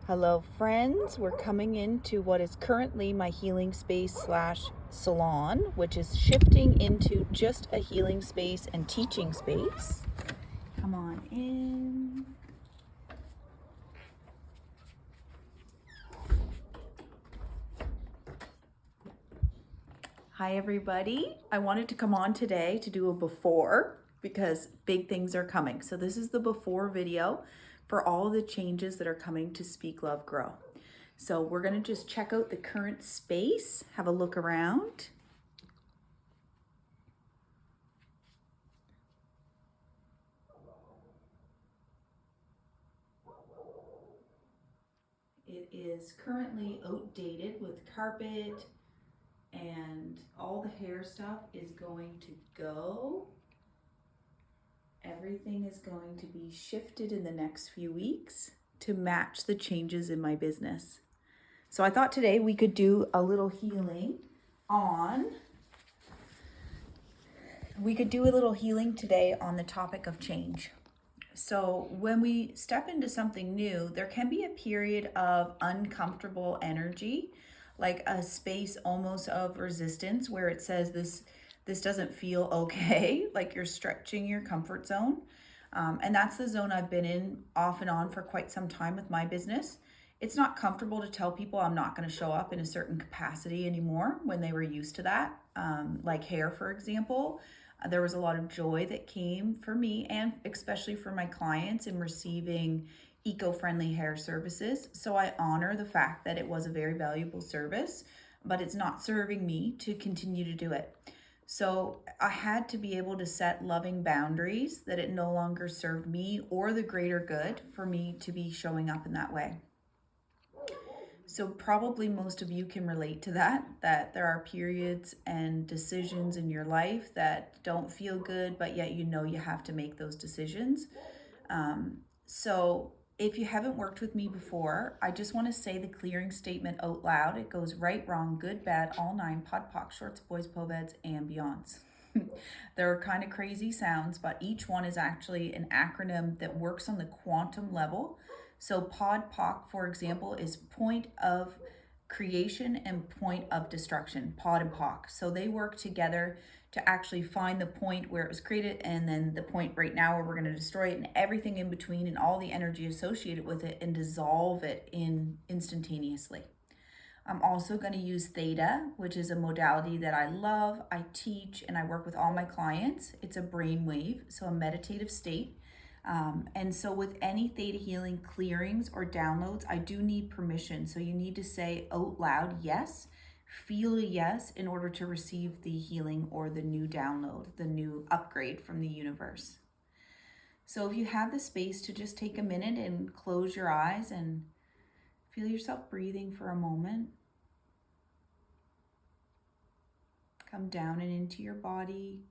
Hello friends, we're coming into what is currently my healing space slash salon, which is shifting into just a healing space and teaching space. Come on in. Hi everybody. I wanted to come on today to do a before because big things are coming. So this is the before video for all the changes that are coming to Speak Love Grow. So we're going to just check out the current space, have a look around. It is currently outdated with carpet and all the hair stuff is going to go. Everything is going to be shifted in the next few weeks to match the changes in my business. So I thought today we could do a little healing today on the topic of change. So when we step into something new, there can be a period of uncomfortable energy, like a space almost of resistance where it says this doesn't feel okay, like you're stretching your comfort zone. And that's the zone I've been in off and on for quite some time with my business. It's not comfortable to tell people I'm not going to show up in a certain capacity anymore when they were used to that. Like hair, for example. There was a lot of joy that came for me and especially for my clients in receiving eco-friendly hair services. So I honor the fact that it was a very valuable service, but it's not serving me to continue to do it. So I had to be able to set loving boundaries that it no longer served me or the greater good for me to be showing up in that way. So probably most of you can relate to that there are periods and decisions in your life that don't feel good, but yet you know you have to make those decisions. So if you haven't worked with me before, I just want to say the clearing statement out loud. It goes right, wrong, good, bad, all nine, pod, poc, shorts, boys, poveds, and beyonds. They're kind of crazy sounds, but each one is actually an acronym that works on the quantum level. So pod POC, for example, is point of creation and point of destruction, pod and POC. So they work together to actually find the point where it was created and then the point right now where we're going to destroy it and everything in between and all the energy associated with it and dissolve it instantaneously. I'm also going to use Theta, which is a modality that I love, I teach, and I work with all my clients. It's a brainwave, so a meditative state. And so with any Theta healing clearings or downloads, I do need permission. So you need to say out loud, yes, feel a yes in order to receive the healing or the new download, the new upgrade from the universe. So if you have the space to just take a minute and close your eyes and feel yourself breathing for a moment. Come down and into your body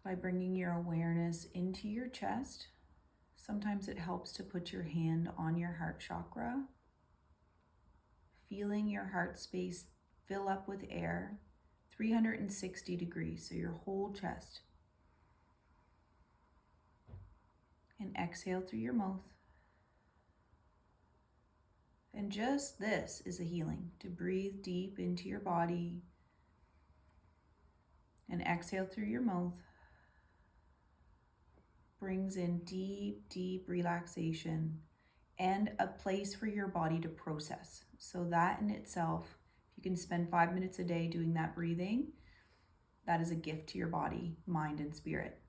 by bringing your awareness into your chest. Sometimes it helps to put your hand on your heart chakra, feeling your heart space fill up with air, 360 degrees, so your whole chest. And exhale through your mouth. And just this is a healing, to breathe deep into your body and exhale through your mouth. Brings in deep, deep relaxation and a place for your body to process. So that in itself, if you can spend 5 minutes a day doing that breathing, that is a gift to your body, mind, and spirit.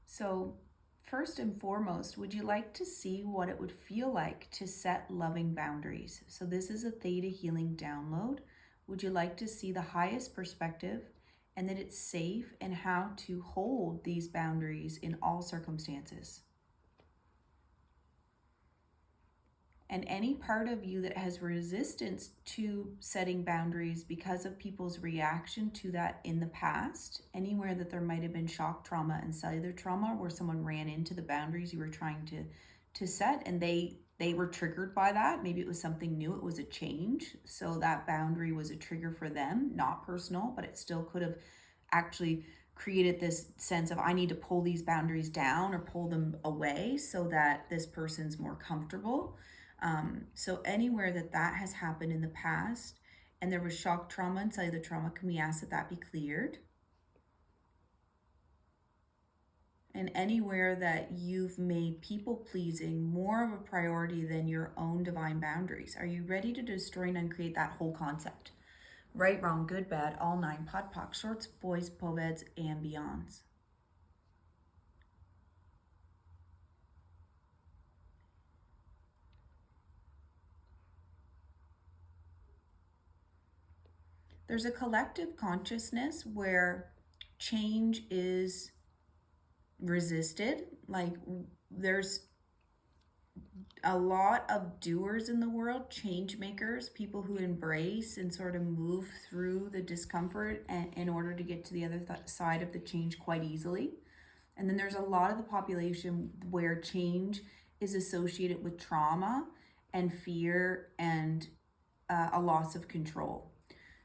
So first and foremost, would you like to see what it would feel like to set loving boundaries? So this is a Theta healing download. Would you like to see the highest perspective and that it's safe and how to hold these boundaries in all circumstances? And any part of you that has resistance to setting boundaries because of people's reaction to that in the past, anywhere that there might have been shock trauma and cellular trauma where someone ran into the boundaries you were trying to set and they were triggered by that. Maybe it was something new, it was a change. So that boundary was a trigger for them, not personal, but it still could have actually created this sense of I need to pull these boundaries down or pull them away so that this person's more comfortable. So anywhere that that has happened in the past and there was shock trauma and cellular trauma, can we ask that that be cleared? And anywhere that you've made people pleasing more of a priority than your own divine boundaries, are you ready to destroy and uncreate that whole concept? Right, wrong, good, bad, all nine, pod, poc, shorts, boys, poveds, and beyonds. There's a collective consciousness where change is resisted. Like there's a lot of doers in the world, change makers, people who embrace and sort of move through the discomfort and, in order to get to the other side of the change quite easily. And then there's a lot of the population where change is associated with trauma and fear and a loss of control.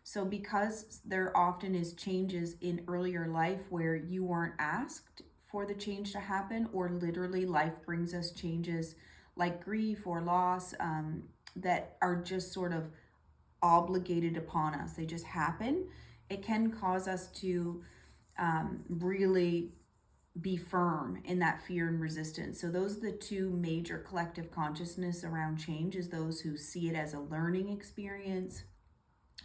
So because there often is changes in earlier life where you weren't asked for the change to happen, or literally life brings us changes like grief or loss that are just sort of obligated upon us. They just happen. It can cause us to really be firm in that fear and resistance. So those are the two major collective consciousness around change, is those who see it as a learning experience,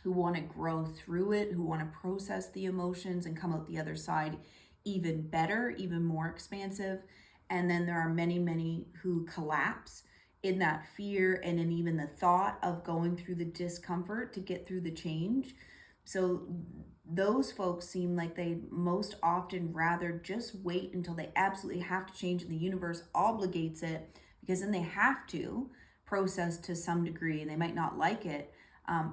who want to grow through it, who want to process the emotions and come out the other side even better, even more expansive. And then there are many, many who collapse in that fear and in even the thought of going through the discomfort to get through the change. So those folks seem like they most often rather just wait until they absolutely have to change and the universe obligates it, because then they have to process to some degree and they might not like it.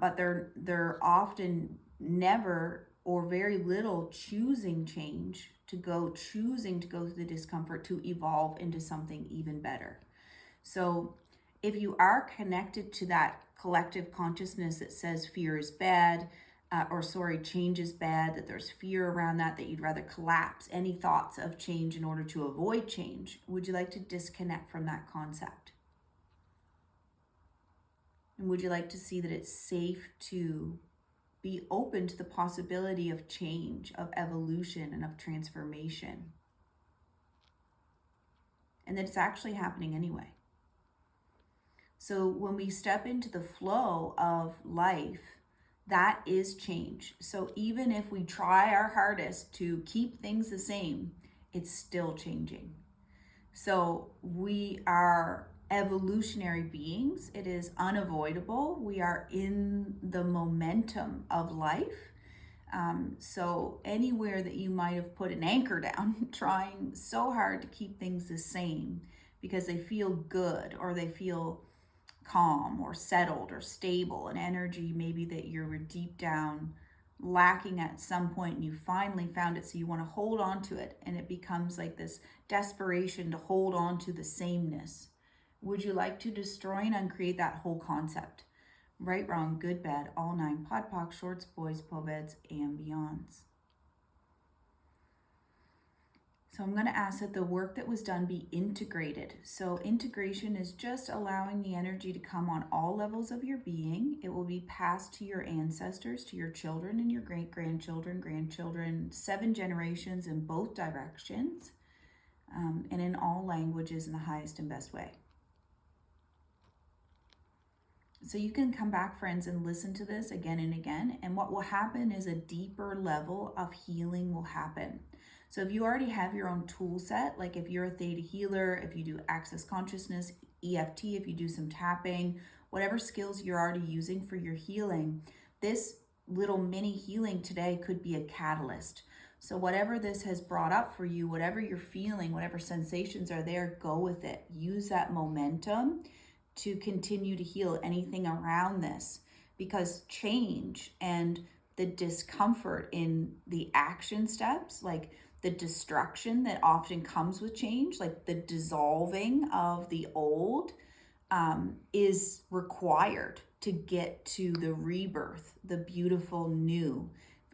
But they're often never or very little choosing change, choosing to go through the discomfort to evolve into something even better. So if you are connected to that collective consciousness that says fear is bad, change is bad, that there's fear around that you'd rather collapse any thoughts of change in order to avoid change, would you like to disconnect from that concept? And would you like to see that it's safe to be open to the possibility of change, of evolution, and of transformation? And that it's actually happening anyway. So when we step into the flow of life, that is change. So even if we try our hardest to keep things the same, it's still changing. So we are evolutionary beings. It is unavoidable. We are in the momentum of life. So anywhere that you might have put an anchor down, trying so hard to keep things the same because they feel good or they feel calm or settled or stable, an energy maybe that you're deep down lacking at some point and you finally found it, so you want to hold on to it, and it becomes like this desperation to hold on to the sameness. Would you like to destroy and uncreate that whole concept? Right, wrong, good, bad, all nine, pod, poc, shorts, boys, poveds, and beyonds. So I'm going to ask that the work that was done be integrated. So integration is just allowing the energy to come on all levels of your being. It will be passed to your ancestors, to your children and your great-grandchildren, grandchildren, 7 generations in both directions, and in all languages in the highest and best way. So you can come back, friends, and listen to this again and again. And what will happen is a deeper level of healing will happen. So if you already have your own tool set, like if you're a theta healer, if you do access consciousness, EFT, if you do some tapping, whatever skills you're already using for your healing, this little mini healing today could be a catalyst. So whatever this has brought up for you, whatever you're feeling, whatever sensations are there, go with it. Use that momentum to continue to heal anything around this, because change and the discomfort in the action steps, like the destruction that often comes with change, like the dissolving of the old, is required to get to the rebirth, the beautiful new.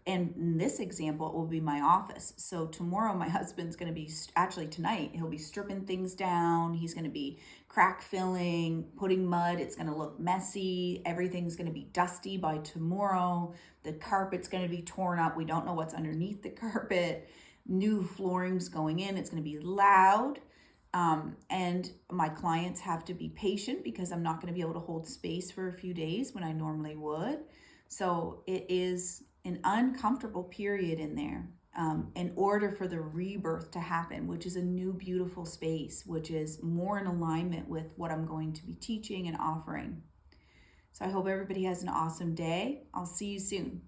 And in this example, it will be my office. So tomorrow, my husband's going to be, actually tonight, he'll be stripping things down. He's going to be crack filling, putting mud. It's going to look messy. Everything's going to be dusty by tomorrow. The carpet's going to be torn up. We don't know what's underneath the carpet. New flooring's going in. It's going to be loud. And my clients have to be patient because I'm not going to be able to hold space for a few days when I normally would. So it is an uncomfortable period in there, in order for the rebirth to happen, which is a new beautiful space, which is more in alignment with what I'm going to be teaching and offering. So I hope everybody has an awesome day. I'll see you soon.